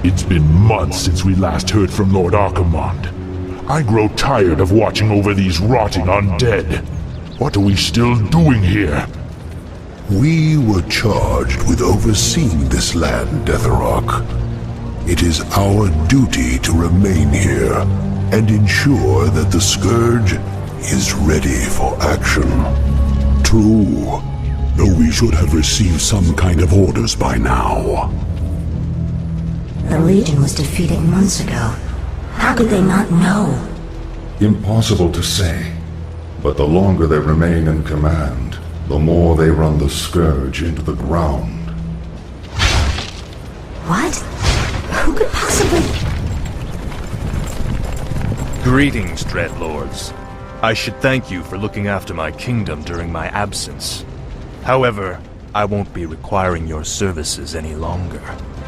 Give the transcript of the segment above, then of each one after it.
It's been months since we last heard from Lord Archimonde. I grow tired of watching over these rotting undead. What are we still doing here? We were charged with overseeing this land, Deatherok. It is our duty to remain here and ensure that the Scourge is ready for action. True, though we should have received some kind of orders by now. The Legion was defeated months ago. How could they not know? Impossible to say, but the longer they remain in command, the more they run the Scourge into the ground. What? Who could possibly... Greetings, Dreadlords. I should thank you for looking after my kingdom during my absence. However, I won't be requiring your services any longer.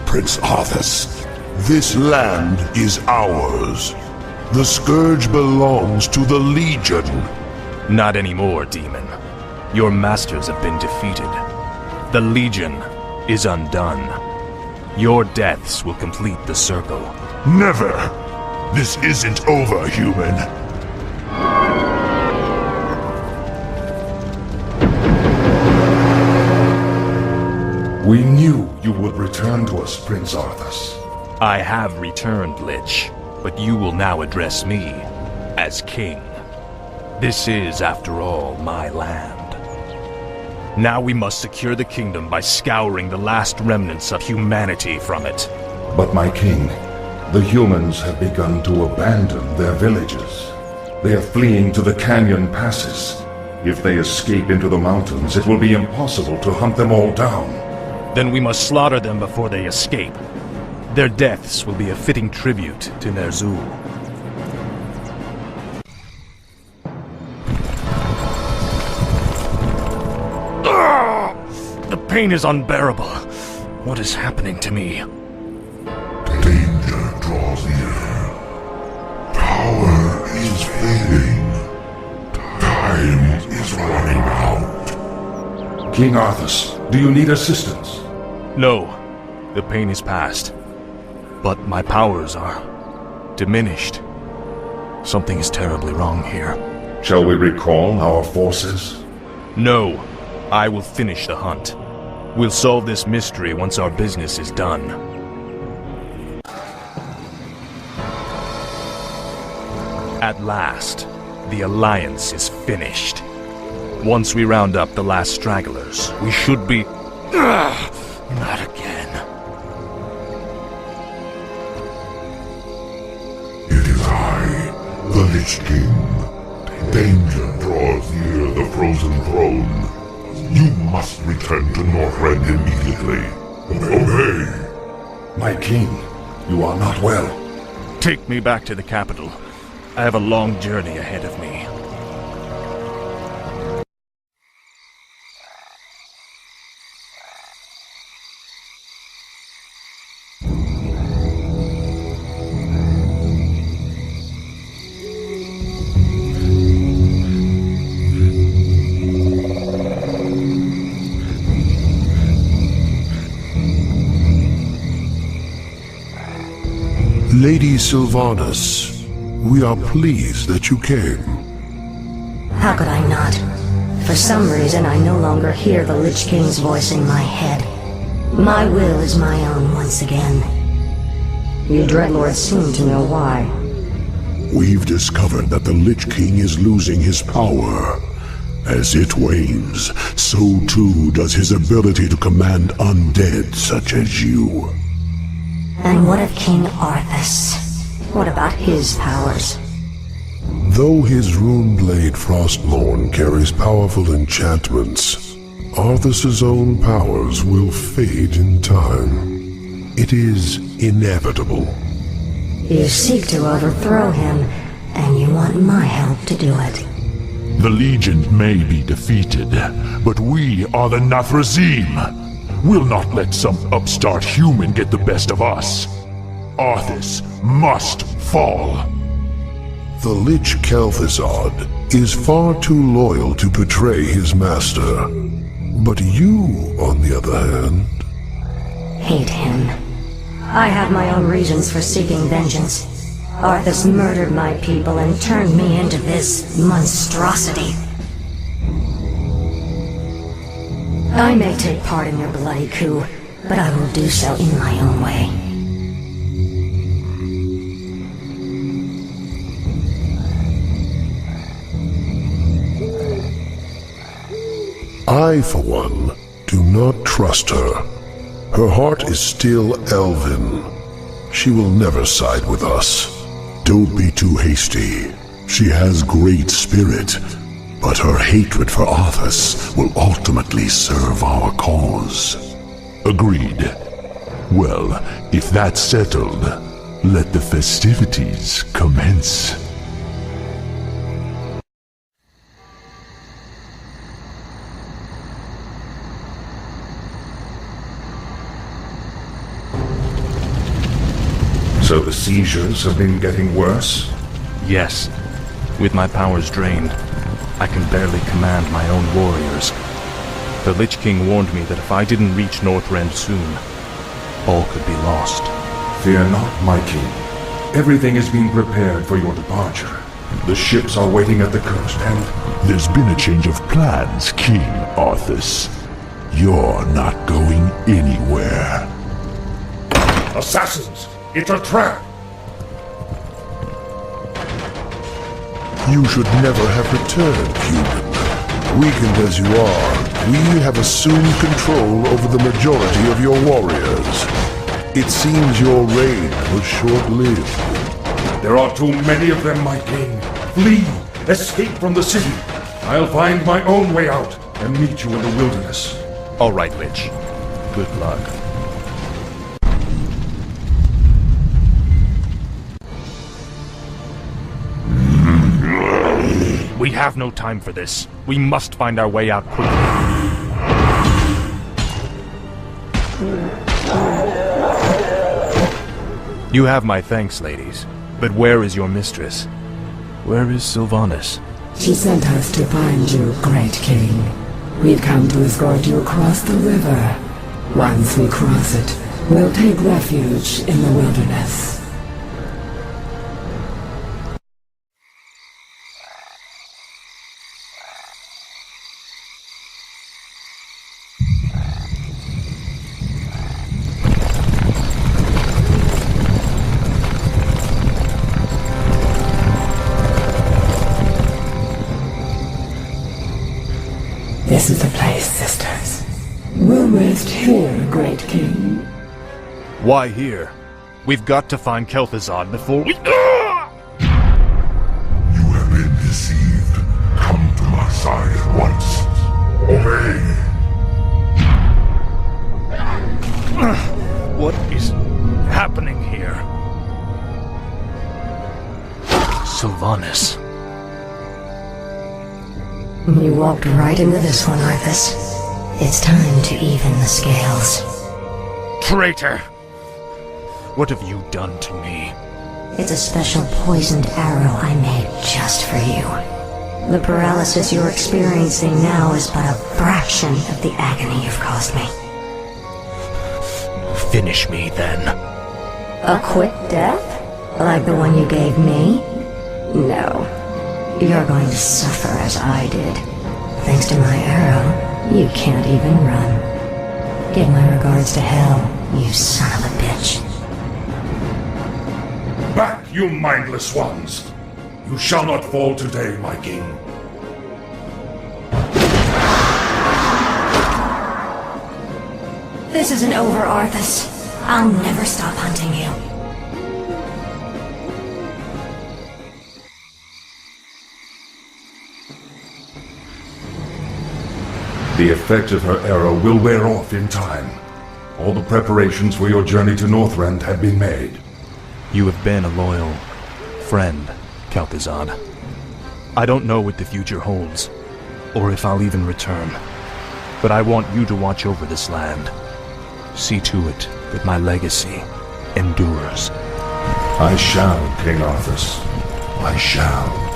Prince Arthas, this land is ours. The Scourge belongs to the Legion. Not anymore, demon. Your masters have been defeated. The Legion is undone. Your deaths will complete the circle. Never! This isn't over, human. We knew you would return to us, Prince Arthas. I have returned, Lich, but you will now address me as king. This is, after all, my land. Now we must secure the kingdom by scouring the last remnants of humanity from it. But my king, the humans have begun to abandon their villages. They are fleeing to the canyon passes. If they escape into the mountains, it will be impossible to hunt them all down. Then we must slaughter them before they escape. Their deaths will be a fitting tribute to Ner'zhul. The pain is unbearable. What is happening to me? Danger draws near. Power is fading. Time is running out. King Arthas, do you need assistance? No, the pain is past. But my powers are diminished. Something is terribly wrong here. Shall we recall our forces? No, I will finish the hunt. We'll solve this mystery once our business is done. At last, the Alliance is finished. Once we round up the last stragglers, we should be... Not again. It is I, the Lich King. Danger draws near the frozen throne. You must return to Northrend immediately. Obey! My king, you are not well. Take me back to the capital. I have a long journey ahead of me. Lady Sylvanas, we are pleased that you came. How could I not? For some reason, I no longer hear the Lich King's voice in my head. My will is my own once again. You Dreadlords seem to know why. We've discovered that the Lich King is losing his power. As it wanes, so too does his ability to command undead such as you. And what of King Arthas? What about his powers? Though his rune-blade Frostmourne carries powerful enchantments, Arthas's own powers will fade in time. It is inevitable. You seek to overthrow him, and you want my help to do it. The Legion may be defeated, but we are the Nathrazim. We'll not let some upstart human get the best of us. Arthas must fall. The Lich Kel'Thuzad is far too loyal to betray his master. But you, on the other hand... Hate him. I have my own reasons for seeking vengeance. Arthas murdered my people and turned me into this monstrosity. I may take part in your bloody coup, but I will do so in my own way. I, for one, do not trust her. Her heart is still elven. She will never side with us. Don't be too hasty. She has great spirit, but her hatred for Arthas will ultimately serve our cause. Agreed. Well, if that's settled, let the festivities commence. So the seizures have been getting worse? Yes. With my powers drained, I can barely command my own warriors. The Lich King warned me that if I didn't reach Northrend soon, all could be lost. Fear not, my king. Everything is being prepared for your departure. The ships are waiting at the coast and... There's been a change of plans, King Arthas. You're not going anywhere. Assassins! It's a trap! You should never have returned, human. Weakened as you are, we have assumed control over the majority of your warriors. It seems your reign was short-lived. There are too many of them, my king. Flee! Escape from the city! I'll find my own way out and meet you in the wilderness. All right, Lich. Good luck. We have no time for this. We must find our way out quickly. You have my thanks, ladies. But where is your mistress? Where is Sylvanas? She sent us to find you, great king. We've come to escort you across the river. Once we cross it, we'll take refuge in the wilderness. This is the place, sisters. We'll rest here, great king. Why here? We've got to find Kel'Thuzad before we... You have been deceived. Come to my side at once. Obey. What is happening here? Sylvanas. You walked right into this one, Arthas. It's time to even the scales. Traitor! What have you done to me? It's a special poisoned arrow I made just for you. The paralysis you're experiencing now is but a fraction of the agony you've caused me. Finish me, then. A quick death? Like the one you gave me? No. You're going to suffer as I did. Thanks to my arrow, you can't even run. Give my regards to Hell, you son of a bitch. Back, you mindless ones! You shall not fall today, my king. This isn't over, Arthas. I'll never stop hunting you. The effect of her arrow will wear off in time. All the preparations for your journey to Northrend have been made. You have been a loyal friend, Kel'Thuzad. I don't know what the future holds, or if I'll even return. But I want you to watch over this land. See to it that my legacy endures. I shall, King Arthas. I shall.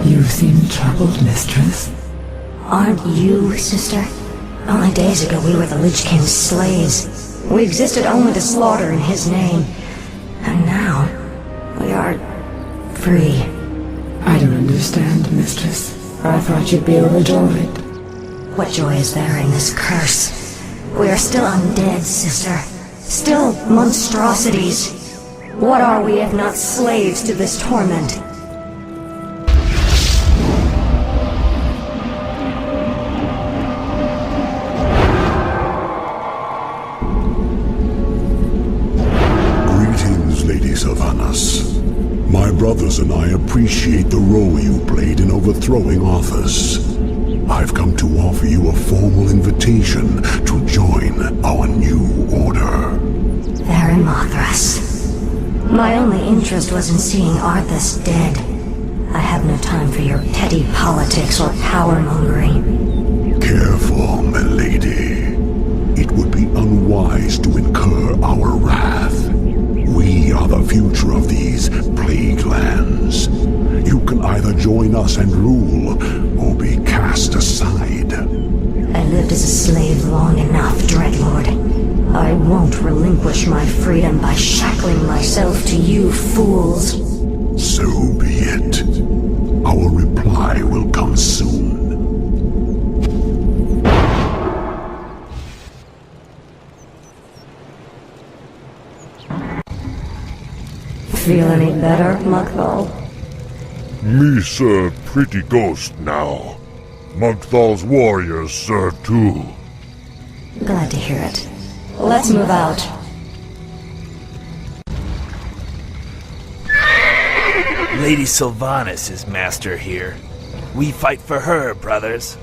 You seem troubled, mistress. Aren't you, sister? Only days ago we were the Lich King's slaves. We existed only to slaughter in his name. And now, we are free. I don't understand, mistress. I thought you'd be overjoyed. What joy is there in this curse? We are still undead, sister. Still monstrosities. What are we if not slaves to this torment? Greetings, Lady Sylvanas. My brothers and I appreciate the role you played in overthrowing Arthas. I've come to offer you a formal invitation to join our new order. Baron Mothras. My only interest was in seeing Arthas dead. I have no time for your petty politics or power-mongering. Careful, milady. It would be unwise to incur our wrath. We are the future of these plague lands. You can either join us and rule, or be cast aside. I lived as a slave long enough, Dreadlord. I won't relinquish my freedom by shackling myself to you fools. So be it. Our reply will come soon. Feel any better, Mugthal? Me serve pretty ghost now. Mugthal's warriors serve too. Glad to hear it. Let's move out. Lady Sylvanas is master here. We fight for her, brothers.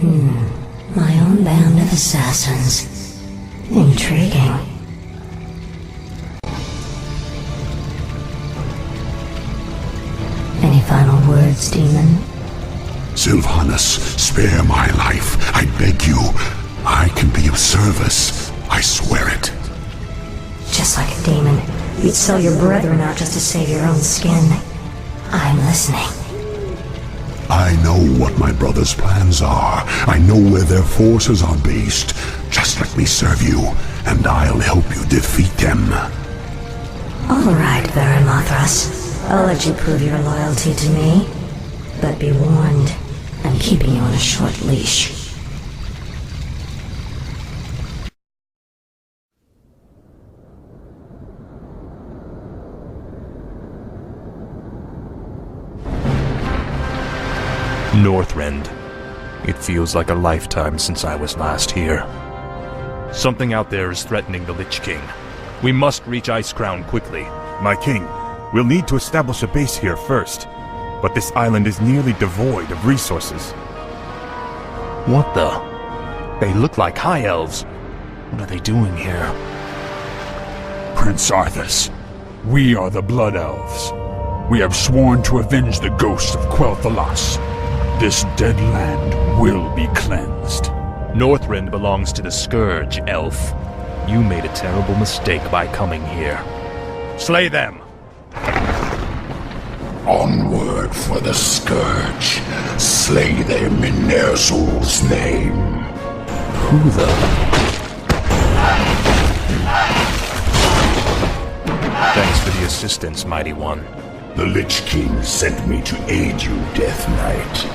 My own band of assassins. Intriguing. Any final words, demon? Sylvanas, spare my life. I beg you. I can be of service. I swear it. Just like a demon, you'd sell your brethren out just to save your own skin. I'm listening. I know what my brother's plans are. I know where their forces are based. Just let me serve you, and I'll help you defeat them. All right, Baron Mothras. I'll let you prove your loyalty to me. But be warned, I'm keeping you on a short leash. Northrend. It feels like a lifetime since I was last here. Something out there is threatening the Lich King. We must reach Icecrown quickly. My king, we'll need to establish a base here first. But this island is nearly devoid of resources. What the? They look like High Elves. What are they doing here? Prince Arthas, we are the Blood Elves. We have sworn to avenge the ghosts of Quel'Thalas. This dead land will be cleansed. Northrend belongs to the Scourge, Elf. You made a terrible mistake by coming here. Slay them! Onward for the Scourge. Slay them in Ner'zhul's name. Who the... Thanks for the assistance, Mighty One. The Lich King sent me to aid you, Death Knight.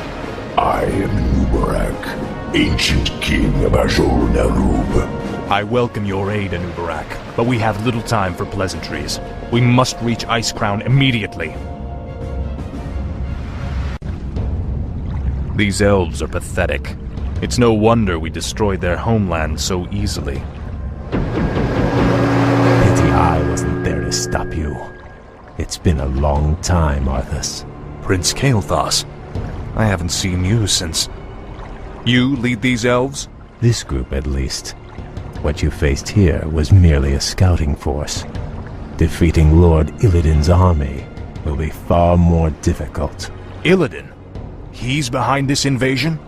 I am Nubarak, ancient king of Azul-Nerub. I welcome your aid, Anubarak, but we have little time for pleasantries. We must reach Icecrown immediately. These elves are pathetic. It's no wonder we destroyed their homeland so easily. Pity I wasn't there to stop you. It's been a long time, Arthas. Prince Kael'thas, I haven't seen you since... You lead these elves? This group, at least. What you faced here was merely a scouting force. Defeating Lord Illidan's army will be far more difficult. Illidan? He's behind this invasion?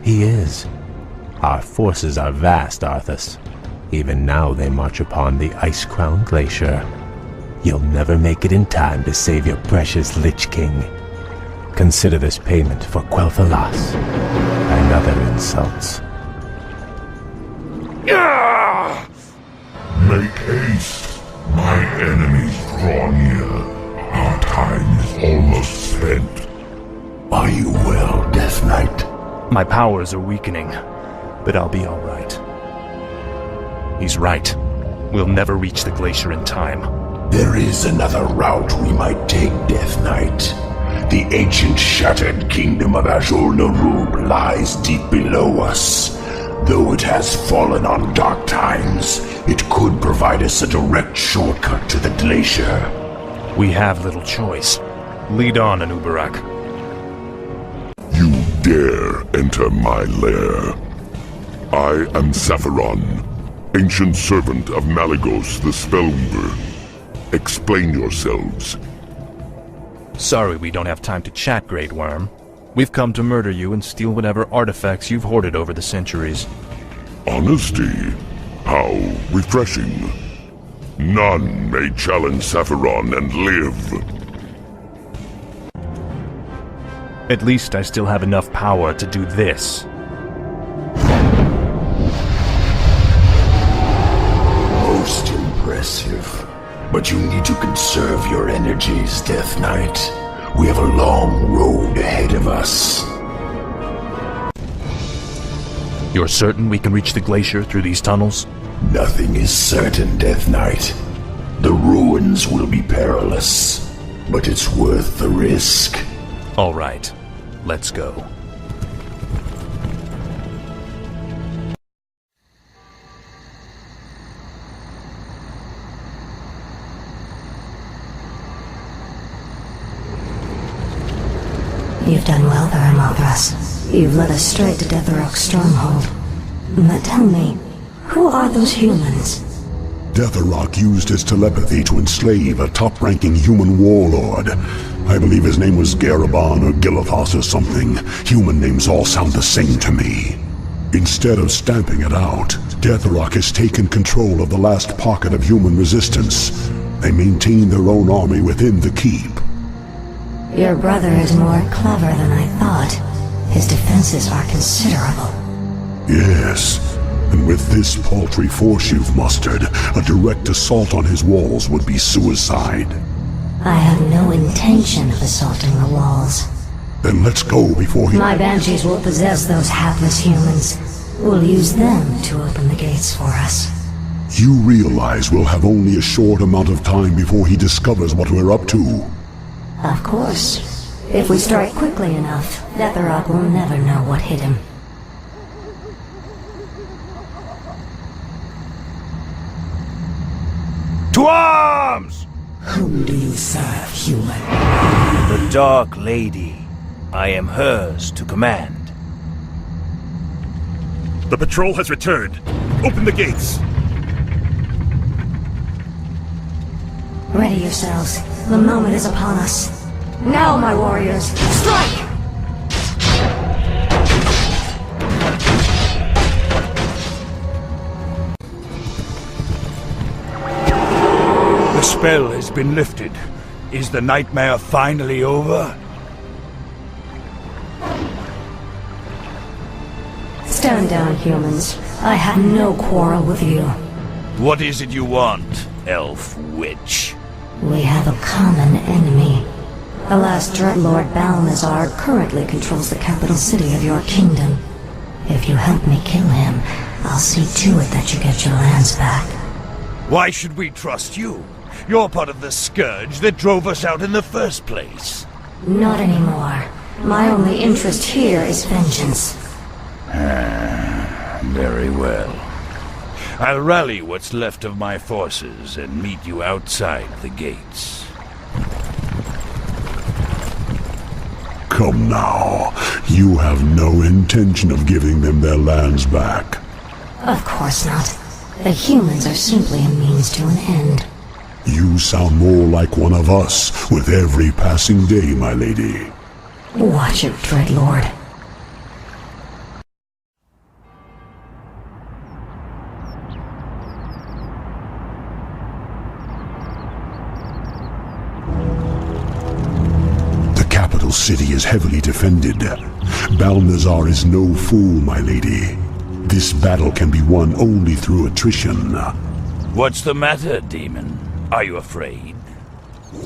He is. Our forces are vast, Arthas. Even now they march upon the Icecrown Glacier. You'll never make it in time to save your precious Lich King. Consider this payment for Quel'Thalas and other insults. Make haste. My enemies draw near. Our time is almost spent. Are you well, Death Knight? My powers are weakening, but I'll be all right. He's right. We'll never reach the glacier in time. There is another route we might take, Death Knight. The ancient shattered kingdom of Azul-Narub lies deep below us. Though it has fallen on dark times, it could provide us a direct shortcut to the glacier. We have little choice. Lead on, Anubarak. You dare enter my lair. I am Sapphiron, ancient servant of Malygos the Spellweaver. Explain yourselves. Sorry we don't have time to chat, Great Worm. We've come to murder you and steal whatever artifacts you've hoarded over the centuries. Honesty? How refreshing. None may challenge Sapphiron and live. At least I still have enough power to do this. Most impressive. But you need to conserve your energies, Death Knight. We have a long road ahead of us. You're certain we can reach the glacier through these tunnels? Nothing is certain, Death Knight. The ruins will be perilous, but it's worth the risk. All right, let's go. You've done well there, Arthas. You've led us straight to Deathrok's stronghold. But tell me, who are those humans? Deathrok used his telepathy to enslave a top-ranking human warlord. I believe his name was Garabon or Gilithos or something. Human names all sound the same to me. Instead of stamping it out, Deathrok has taken control of the last pocket of human resistance. They maintain their own army within the keep. Your brother is more clever than I thought. His defenses are considerable. Yes, and with this paltry force you've mustered, a direct assault on his walls would be suicide. I have no intention of assaulting the walls. Then let's go before he... My banshees will possess those hapless humans. We'll use them to open the gates for us. You realize we'll have only a short amount of time before he discovers what we're up to. Of course. If we strike quickly enough, Deathrok will never know what hit him. To arms! Whom do you serve, human? The Dark Lady. I am hers to command. The patrol has returned. Open the gates. Ready yourselves. The moment is upon us. Now, my warriors, strike! The spell has been lifted. Is the nightmare finally over? Stand down, humans. I have no quarrel with you. What is it you want, elf witch? We have a common enemy. The last Dreadlord Balnazar currently controls the capital city of your kingdom. If you help me kill him, I'll see to it that you get your lands back. Why should we trust you? You're part of the scourge that drove us out in the first place. Not anymore. My only interest here is vengeance. Very well. I'll rally what's left of my forces and meet you outside the gates. Come now. You have no intention of giving them their lands back. Of course not. The humans are simply a means to an end. You sound more like one of us with every passing day, my lady. Watch it, Dreadlord. capital city is heavily defended. Balnazar is no fool, my lady. This battle can be won only through attrition. What's the matter, demon? Are you afraid?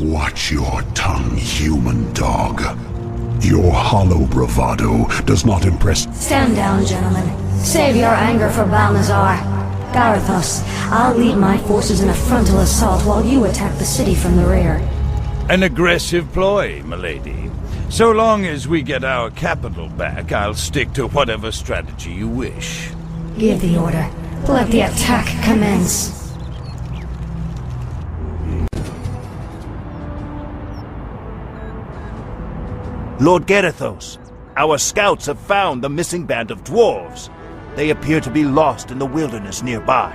Watch your tongue, human dog. Your hollow bravado does not impress. Stand down, gentlemen. Save your anger for Balnazar. Arthas, I'll lead my forces in a frontal assault while you attack the city from the rear. An aggressive ploy, milady. So long as we get our capital back, I'll stick to whatever strategy you wish. Give the order. Let the attack commence. Lord Garithos, our scouts have found the missing band of dwarves. They appear to be lost in the wilderness nearby.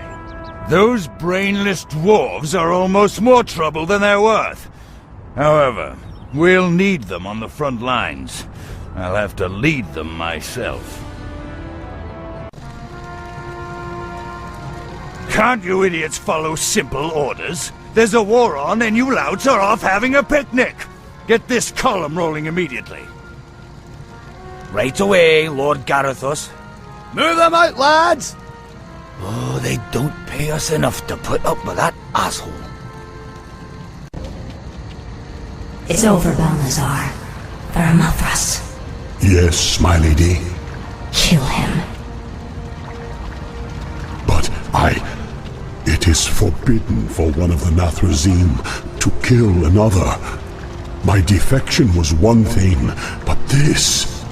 Those brainless dwarves are almost more trouble than they're worth. However, we'll need them on the front lines. I'll have to lead them myself. Can't you idiots follow simple orders? There's a war on and you louts are off having a picnic. Get this column rolling immediately. Right away, Lord Garithos. Move them out, lads! Oh, they don't pay us enough to put up with that asshole. It's over, Balnazar. Theramothras. Yes, my lady. Kill him. But it is forbidden for one of the Nathrazim to kill another. My defection was one thing, but this...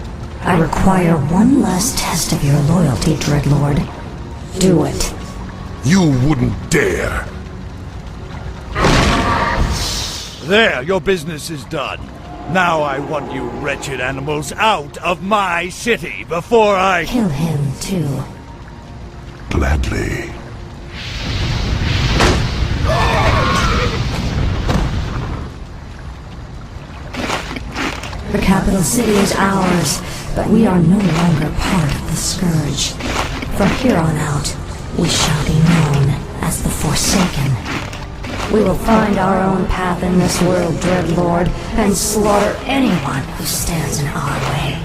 I require one last test of your loyalty, Dreadlord. Do it. You wouldn't dare. There, your business is done. Now I want you wretched animals out of my city before I... Kill him, too. Gladly. The capital city is ours, but we are no longer part of the Scourge. From here on out, we shall be known as the Forsaken. We will find our own path in this world, Dreadlord, and slaughter anyone who stands in our way.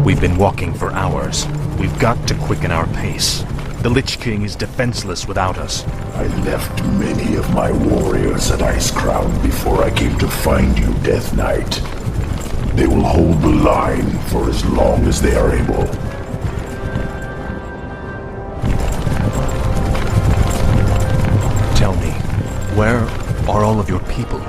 We've been walking for hours. We've got to quicken our pace. The Lich King is defenseless without us. I left many of my warriors at Icecrown before I came to find you, Death Knight. They will hold the line for as long as they are able. Tell me, where are all of your people?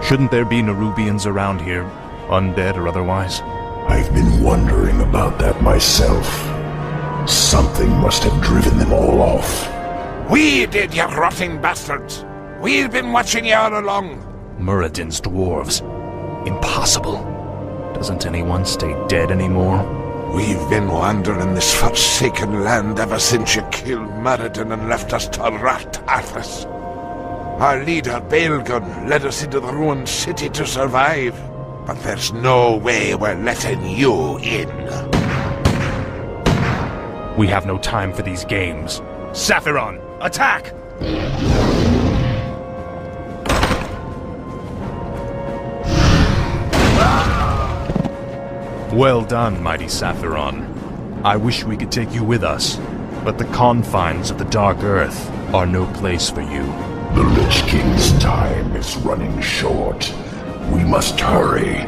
Shouldn't there be Nerubians around here, undead or otherwise? I've been wondering about that myself. Something must have driven them all off. We did, you rotting bastards! We've been watching you all along! Muradin's dwarves. Impossible. Doesn't anyone stay dead anymore? We've been wandering this forsaken land ever since you killed Muradin and left us to rot, Arthas. Our leader, Baelgun, led us into the ruined city to survive. But there's no way we're letting you in. We have no time for these games. Saphiron, attack! Well done, mighty Saphiron. I wish we could take you with us, but the confines of the Dark Earth are no place for you. The Lich King's time is running short. We must hurry.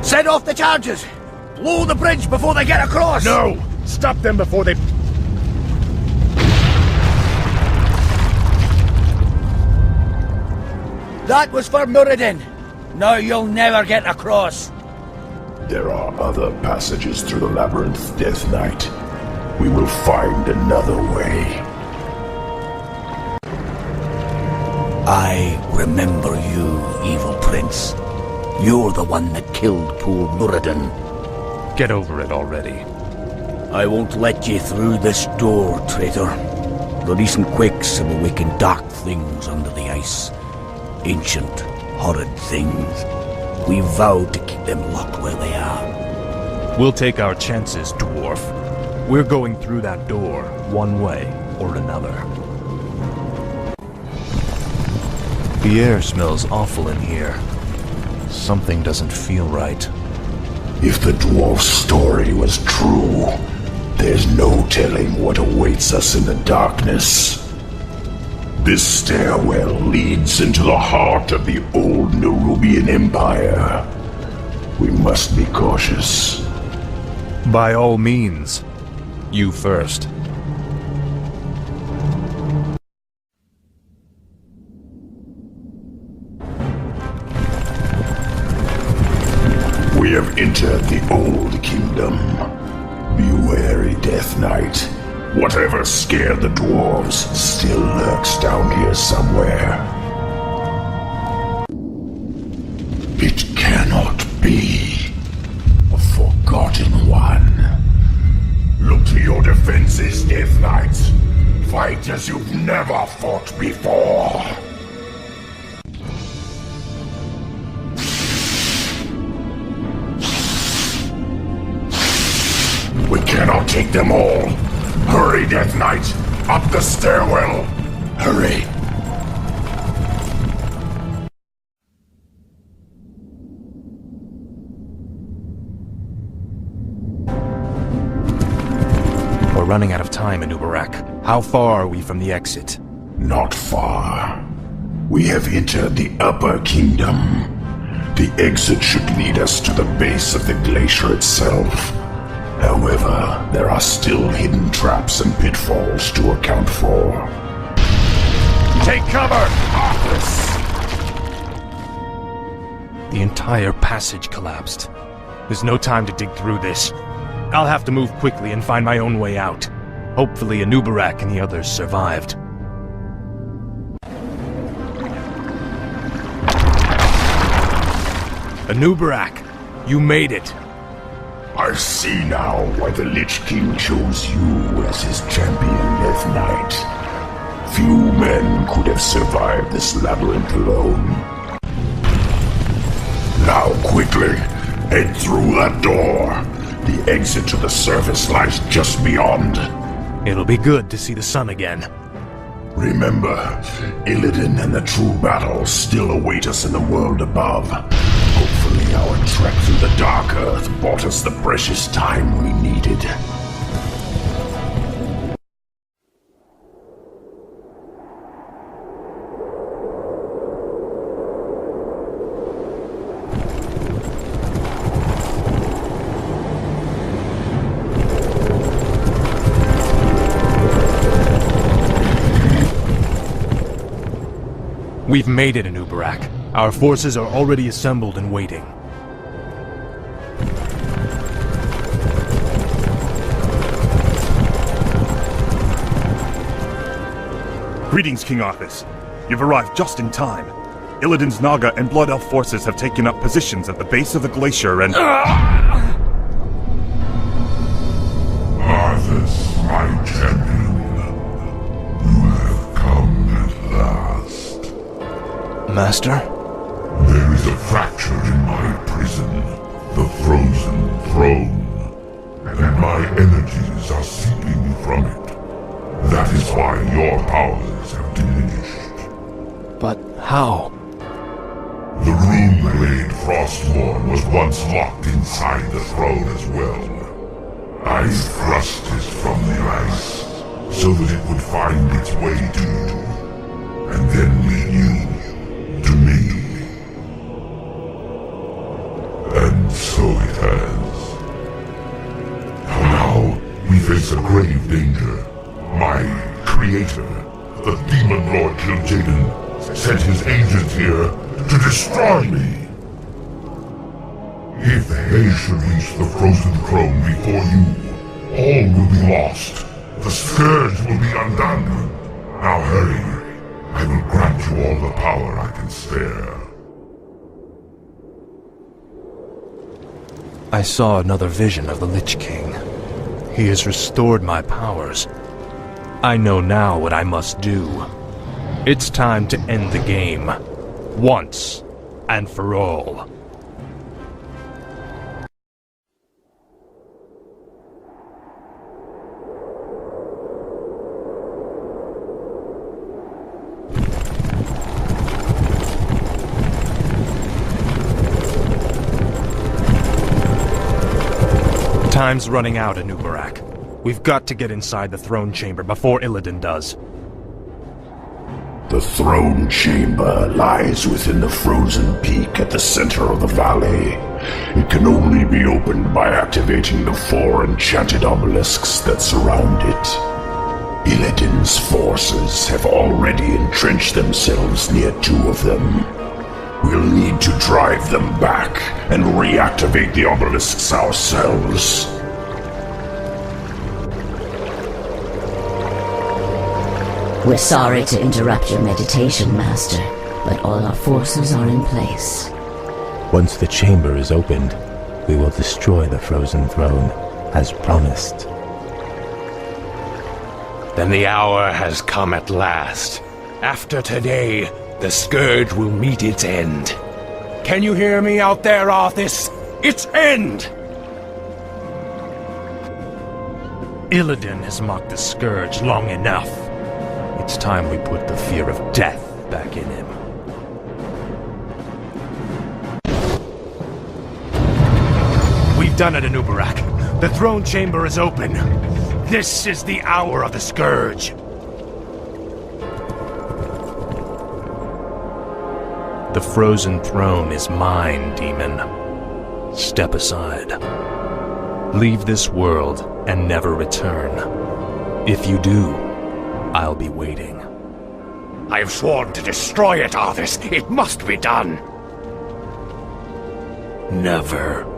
Set off the charges! Blow the bridge before they get across! No! Stop them before they... That was for Muradin. Now you'll never get across. There are other passages through the labyrinth, Death Knight. We will find another way. I remember you, evil prince. You're the one that killed poor Muradin. Get over it already. I won't let you through this door, traitor. The recent quakes have awakened dark things under the ice. Ancient, horrid things. We vowed to keep them locked where they are. We'll take our chances, dwarf. We're going through that door, one way or another. The air smells awful in here. Something doesn't feel right. If the dwarf's story was true, there's no telling what awaits us in the darkness. This stairwell leads into the heart of the old Nerubian Empire. We must be cautious. By all means. You first. We have entered the old kingdom. Be wary, Death Knight. Whatever scared the dwarves still lurks down here somewhere. It cannot be. A forgotten one. Look to your defenses, Death Knight. Fight as you've never fought before. We cannot take them all. Hurry, Death Knight! Up the stairwell! Hurry! We're running out of time, Anubarak. How far are we from the exit? Not far. We have entered the upper kingdom. The exit should lead us to the base of the glacier itself. However, there are still hidden traps and pitfalls to account for. Take cover! Arthas! The entire passage collapsed. There's no time to dig through this. I'll have to move quickly and find my own way out. Hopefully Anubarak and the others survived. Anubarak, you made it. I see now why the Lich King chose you as his champion, Death Knight. Few men could have survived this labyrinth alone. Now quickly, head through that door. The exit to the surface lies just beyond. It'll be good to see the sun again. Remember, Illidan and the true battle still await us in the world above. Hopefully our trek through the Dark Earth bought us the precious time we needed. We've made it, Anubarak. Our forces are already assembled and waiting. Greetings, King Arthas. You've arrived just in time. Illidan's Naga and Blood Elf forces have taken up positions at the base of the glacier and... Arthas, my champion. You have come at last. Master? There is a fracture in my prison, the Frozen Throne, and my energies are seeping from it. That is why your powers have diminished. But how? The rune-blade Frostmourne was once locked inside the throne as well. I thrust it from the ice, so that it would find its way to you, and then lead you to me. And so it has. Now, we face a grave danger. My creator, the Demon Lord Kil'jaeden, sent his agent here to destroy me. If they should reach the Frozen Throne before you, all will be lost. The Scourge will be undone. Now hurry. I will grant you all the power I can spare. I saw another vision of the Lich King. He has restored my powers. I know now what I must do. It's time to end the game. Once and for all. Time's running out, Anubarak. We've got to get inside the throne chamber before Illidan does. The throne chamber lies within the frozen peak at the center of the valley. It can only be opened by activating the 4 enchanted obelisks that surround it. Illidan's forces have already entrenched themselves near 2 of them. We'll need to drive them back and reactivate the obelisks ourselves. We're sorry to interrupt your meditation, Master, but all our forces are in place. Once the chamber is opened, we will destroy the frozen throne, as promised. Then the hour has come at last. After today, the Scourge will meet its end. Can you hear me out there, Arthas? Its end! Illidan has mocked the Scourge long enough. It's time we put the fear of death back in him. We've done it, Anubarak. The throne chamber is open. This is the hour of the Scourge. The frozen throne is mine, demon. Step aside. Leave this world and never return. If you do, I'll be waiting. I have sworn to destroy it, Arthas. It must be done. Never.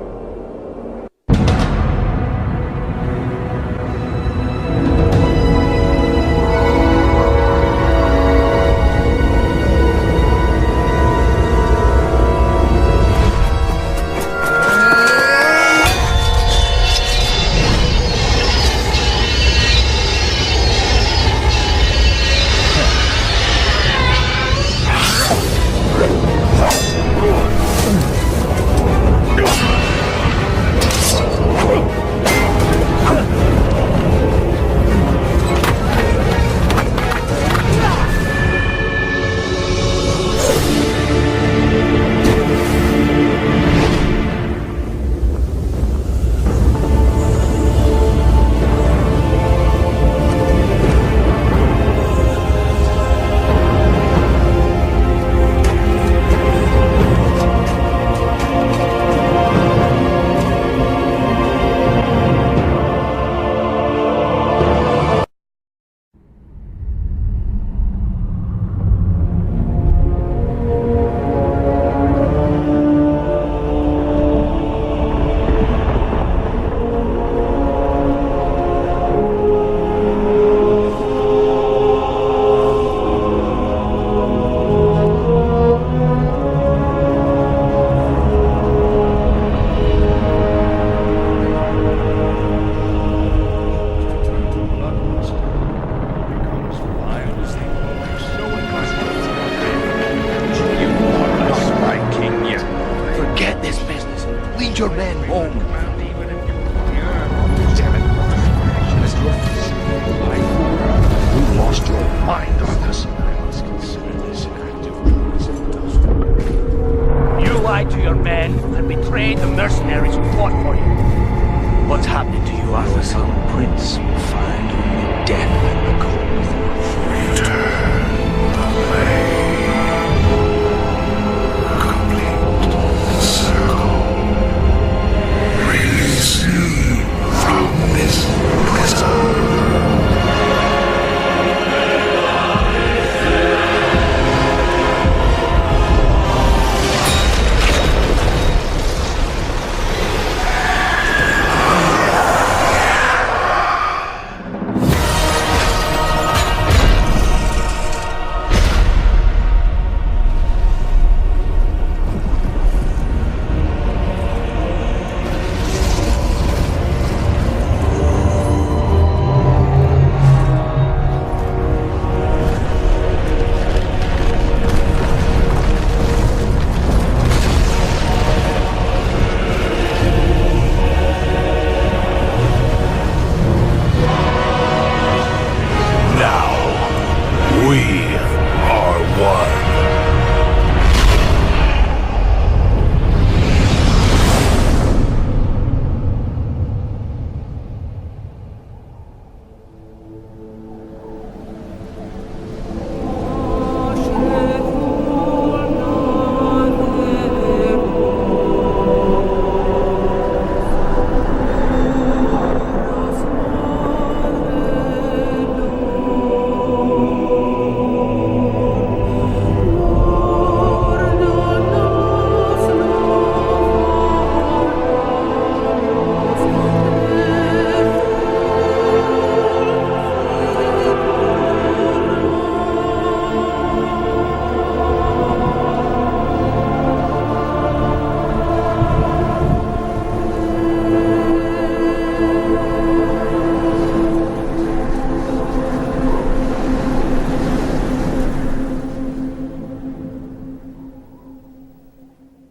Prince will find only death and the cold.